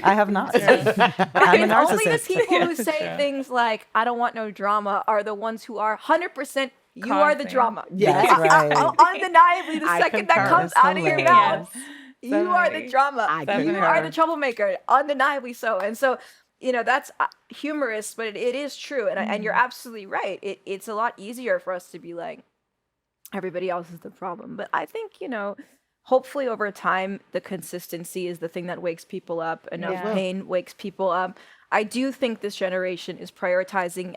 I have not. I'm a only the narcissist. people who say things like "I don't want no drama" are the ones who are 100%. You are the Causing. drama. That's right. Undeniably, the I second that concur. comes That's out of your hilarious. mouth, Yes. you are the Definitely. drama. I You concur. are the troublemaker. Undeniably so. And so, that's humorous, but it is true. And you're absolutely right. It's a lot easier for us to be like, everybody else is the problem. But I think, hopefully over time, the consistency is the thing that wakes people up. Enough Yeah. pain wakes people up. I do think this generation is prioritizing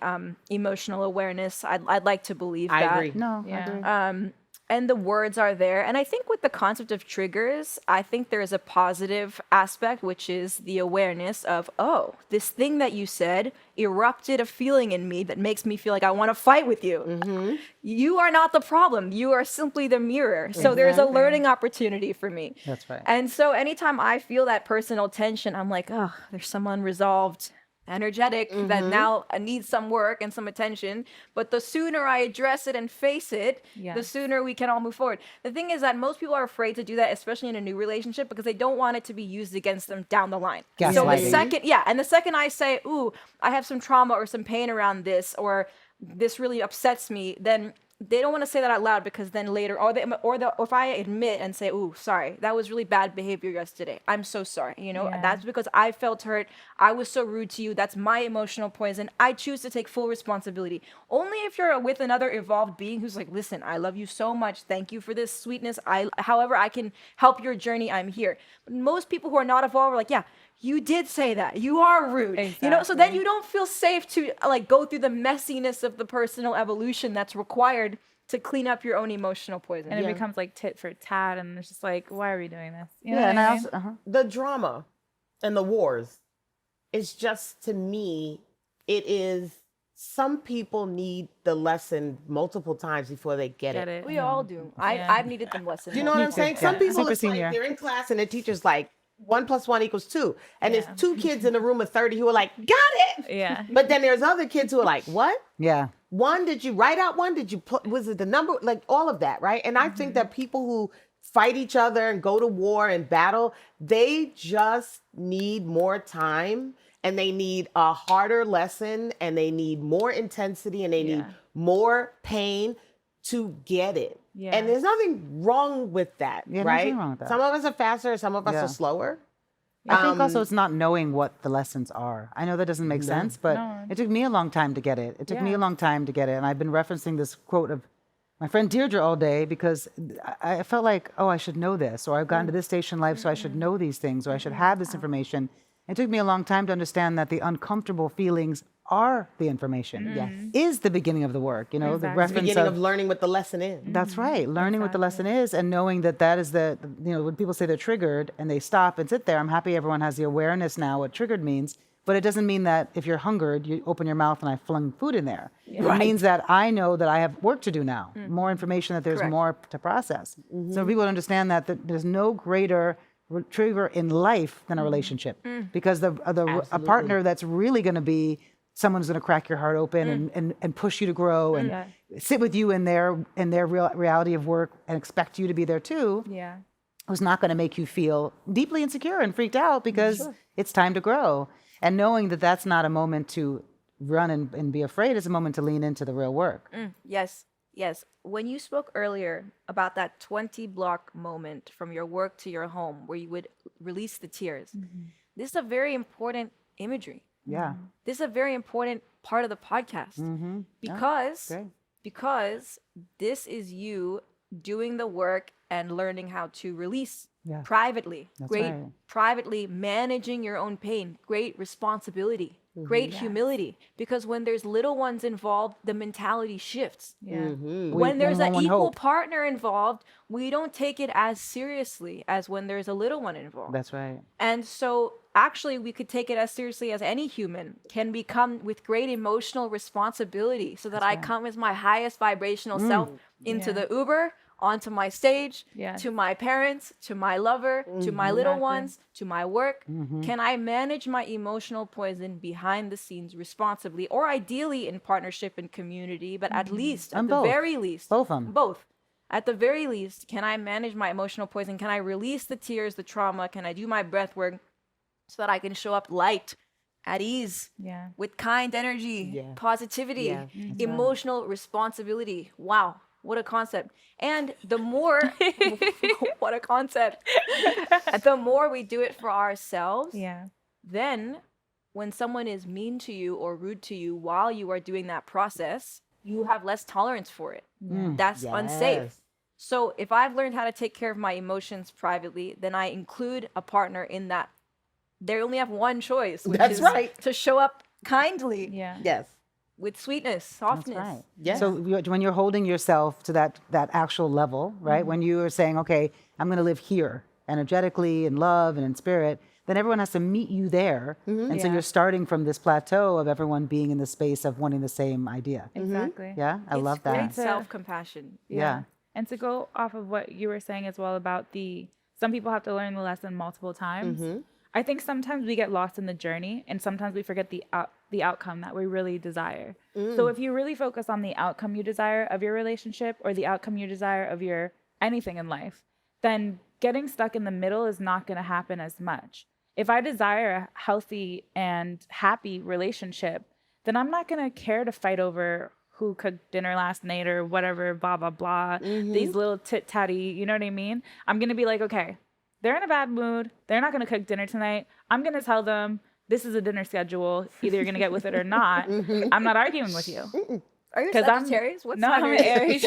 emotional awareness. I'd like to believe I that. agree. No, I Yeah. agree. And the words are there. And I think with the concept of triggers, I think there is a positive aspect, which is the awareness of, oh, this thing that you said erupted a feeling in me that makes me feel like I want to fight with you. You are not the problem. You are simply the mirror. So there's a learning opportunity for me. That's right. And so anytime I feel that personal tension, I'm like, oh, there's some unresolved energetic that now needs some work and some attention. But the sooner I address it and face it, the Yes. sooner we can all move forward. The thing is that most people are afraid to do that, especially in a new relationship, because they don't want it to be used against them down the line. So the Gaslighting. the second I say, ooh, I have some trauma or some pain around this, or this really upsets me, then they don't want to say that out loud, because then later, or if I admit and say, "Ooh, sorry, that was really bad behavior yesterday. I'm so sorry." Yeah. That's because I felt hurt. I was so rude to you. That's my emotional poison. I choose to take full responsibility. Only if you're with another evolved being who's like, "Listen, I love you so much. Thank you for this sweetness. However I can help your journey, I'm here." But most people who are not evolved are like, "Yeah, you did say that. You are rude." So then you don't feel safe to go through the messiness of the personal evolution that's required to clean up your own emotional poison. And it becomes like tit for tat, and it's just like, why are we doing this? You know Yeah, what and I I mean? also, The drama and the wars, it's just, to me, it is, some people need the lesson multiple times before they get Get it. it? We all do. Yeah. I've needed them lessons. Do you know what I'm saying? Some Yeah. people, Super it's like senior. they're in class and the teacher's like, 1 + 1 = 2. And Yeah. there's 2 kids in a room of 30 who are like, got it. Yeah. But then there's other kids who are like, what? yeah. One, did you write out one? Did you put, was it the number? Like all of that, right? And I think that people who fight each other and go to war and battle, they just need more time, and they need a harder lesson, and they need more intensity, and they need Yeah. more pain to get it. Yeah. And there's nothing wrong with that, Yeah, right? nothing wrong with that. Some of us are faster, some of us Yeah. are slower. I think also it's not knowing what the lessons are. I know that doesn't make sense, but No. it took me a long time to get it. It took me Yeah. a long time to get it. And I've been referencing this quote of my friend Deirdre all day, because I felt like, oh, I should know this, or I've gotten to this station in life, so I should know these things, or I should have this information. It took me a long time to understand that the uncomfortable feelings are the information. Yes. Is the beginning of the work, the Exactly. reference Beginning of of learning what the lesson is. that's right. Learning what the lesson is, and knowing that that is when people say they're triggered and they stop and sit there, I'm happy everyone has the awareness now what triggered means, but it doesn't mean that if you're hungered, you open your mouth and I flung food in there. It means that I know that I have work to do now, more information, that there's Correct. more to process. So people understand that there's no greater trigger in life than a relationship, because a partner that's really going to be someone's going to crack your heart open and push you to grow and sit with you in their real reality of work and expect you to be there too, Yeah. who's not going to make you feel deeply insecure and freaked out because it's time to grow. And knowing that that's not a moment to run and be afraid, it's a moment to lean into the real work. Yes. When you spoke earlier about that 20 block moment from your work to your home where you would release the tears, this is a very important imagery. Yeah. This is a very important part of the podcast because this is you doing the work and learning how to release Yeah. privately. That's Great right. privately managing your own pain. Great responsibility. Great humility. Because when there's little ones involved, the mentality shifts. Yeah. When there's an one equal hope. partner involved, we don't take it as seriously as when there's a little one involved. That's right. And so actually we could take it as seriously as any human can become with great emotional responsibility, so that I come with my highest vibrational self into the Uber, onto my stage, to my parents, to my lover, to my little ones, to my work. Can I manage my emotional poison behind the scenes responsibly, or ideally in partnership and community, but at least, at the very least, both of them. both. At the very least, can I manage my emotional poison? Can I release the tears, the trauma? Can I do my breath work so that I can show up light, at ease, with kind energy, positivity, emotional responsibility? Wow, what a concept. And the more, what a concept. The more we do it for ourselves, then when someone is mean to you or rude to you while you are doing that process, you have less tolerance for it. That's unsafe. So if I've learned how to take care of my emotions privately, then I include a partner in that. They only have one choice, which is to show up kindly. Yes. With sweetness, softness. That's right. Yes. So when you're holding yourself to that actual level, right? When you are saying, okay, I'm going to live here energetically in love and in spirit, then everyone has to meet you there. And so you're starting from this plateau of everyone being in the space of wanting the same idea. Exactly. Yeah, I love that. Great self-compassion. Yeah. And to go off of what you were saying as well about some people have to learn the lesson multiple times. I think sometimes we get lost in the journey, and sometimes we forget the outcome that we really desire. So if you really focus on the outcome you desire of your relationship, or the outcome you desire of your anything in life, then getting stuck in the middle is not going to happen as much. If I desire a healthy and happy relationship, then I'm not going to care to fight over who cooked dinner last night or whatever, blah, blah, blah, these little tit-tatty, you know what I mean? I'm going to be like, okay, they're in a bad mood. They're not going to cook dinner tonight. I'm going to tell them this is a dinner schedule. Either you're going to get with it or not. I'm not arguing with you. Are you 'Cause I'm- Sagittarius? What No, sign I'm are an you? Aries.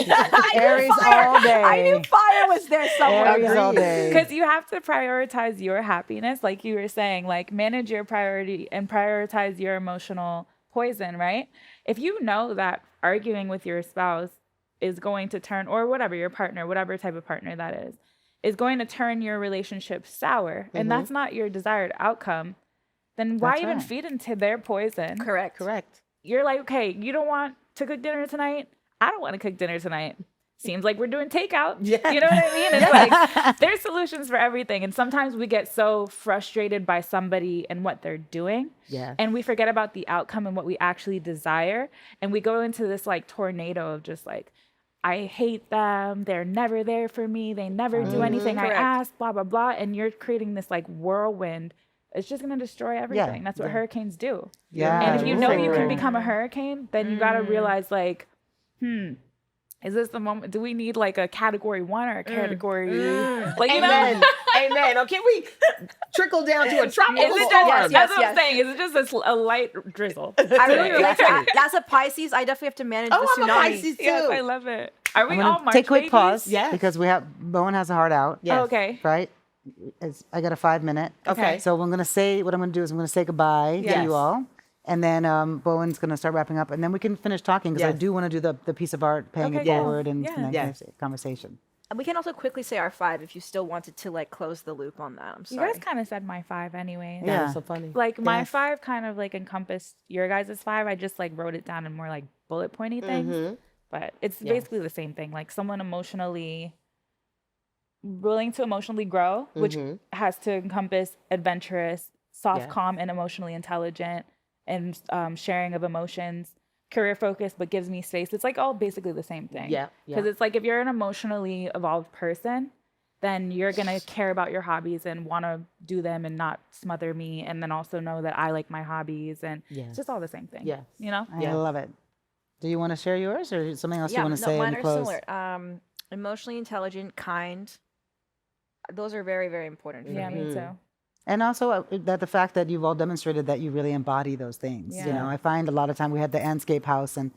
Aries all day. I knew fire was there somewhere. Aries all day. Because you have to prioritize your happiness, like you were saying, like manage your priority and prioritize your emotional poison, right? If you know that arguing with your spouse is going to turn, or whatever, your partner, whatever type of partner that is going to turn your relationship sour, and that's not your desired outcome, then why That's even right. feed into their poison? Correct. You're like, okay, you don't want to cook dinner tonight? I don't want to cook dinner tonight. Seems like we're doing takeout. Yeah. You know what I mean? It's like there's solutions for everything. And sometimes we get so frustrated by somebody and what they're doing. Yeah. And we forget about the outcome and what we actually desire. And we go into this like tornado of just like, I hate them. They're never there for me. They never do anything I Correct. ask, blah, blah, blah. And you're creating this like whirlwind. It's just going to destroy everything. That's what hurricanes do. Yeah. And if you know you can Ooh. become a hurricane, then you got to realize like, is this the moment? Do we need like a category 1 or a category? Like, you Amen. know, Amen. Okay, we trickle down to a tropical is it storm. just, Yes, that's what yes. I'm saying. Is it just a light drizzle? I really Yeah. relate to that. As a Pisces, I definitely have to manage Oh, the I'm a tsunami. Pisces too. Yes, I love it. Are we I'm all gonna March take a quick babies? pause Yes. because Bowen has a heart out. Yes. Oh, okay. Right? I got a 5-minute. Okay. So what I'm going to do is I'm going to say goodbye to Yes. you all. And then Bowen's going to start wrapping up. And then we can finish talking because I Yes. do want to do the piece of art, paying it Okay, cool. forward and Yeah. then Yes. conversation. And we can also quickly say our 5 if you still wanted to like close the loop on that. I'm You sorry. guys kind of said my 5 anyway. Yeah. That was so funny. Like my Yes. 5 kind of like encompassed your guys' 5. I just like wrote it down in more like bullet pointy things. But it's basically the same thing. Like someone emotionally willing to emotionally grow, which has to encompass adventurous, soft, Yeah. calm, and emotionally intelligent, and sharing of emotions, career focused, but gives me space. It's like all basically the same thing. Yeah, Because yeah. it's like if you're an emotionally evolved person, then you're going to care about your hobbies and want to do them and not smother me. And then also know that I like my hobbies. And Yes. it's just all the same thing. Yes. You know? I Yeah. love it. Do you want to share yours or something else you want to say mine in the are close? similar. Emotionally intelligent, kind. Those are very, very important for Yeah, me. me too. And also that the fact that you've all demonstrated that you really embody those things. You Yeah. know, I find a lot of time we had the Andscape house and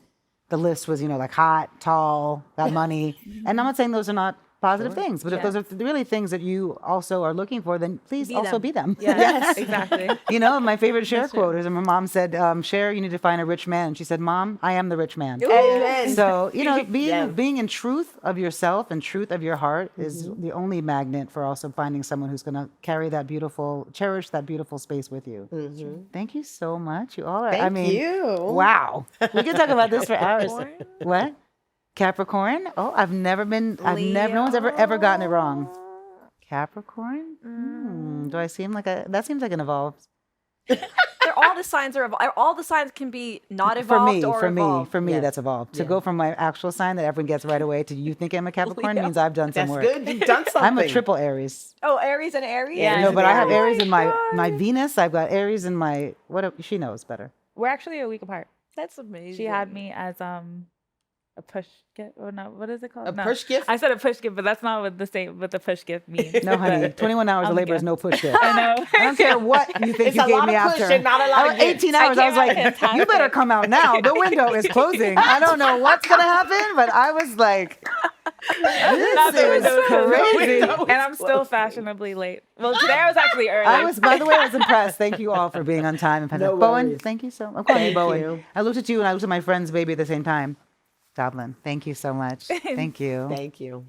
the list was, like hot, tall, got money. And I'm not saying those are not positive things. But if those are really things that you also are looking for, then please also be them. Yes, exactly. You know, my favorite Cher quote is when my mom said, Cher, you need to find a rich man. She said, Mom, I am the rich man. Amen. So, you know, being in truth of yourself and truth of your heart is the only magnet for also finding someone who's going to carry that cherish that beautiful space with you. Thank you so much. You all are, Thank you. Wow. We could talk about this for hours. What? Capricorn? Oh, no one's ever gotten it wrong. Capricorn? Do I seem like that seems like an evolved. All the signs are all the signs can be not evolved evolved. For me, that's evolved. To go from my actual sign that everyone gets right away to you think I'm a Capricorn means I've done some work. That's good. You've done something. I'm a triple Aries. Oh, Aries and Aries? Yeah. No, but I have Aries in my Venus. I've got Aries in my, she knows better. We're actually a week apart. That's amazing. She had me as a push gift, or no, what is it called? Push gift? I said a push gift, but that's not what the push gift means. No, honey. 21 hours of labor is no push gift. I know. I don't care what you think It's you a gave lot me of after. push and not a lot of 18 hours. I was like, you better come out now. The window is closing. I don't know what's going to happen, but I was like, Not the this window is crazy. and I'm still fashionably late. Well, today I was actually early. By the way, I was impressed. Thank you all for being on time. And No Bowen, worries. thank you so much. I'm calling you Thank Bowen. you. I looked at you and I looked at my friend's baby at the same time. Dublin, thank you so much. Thank you. Thank you.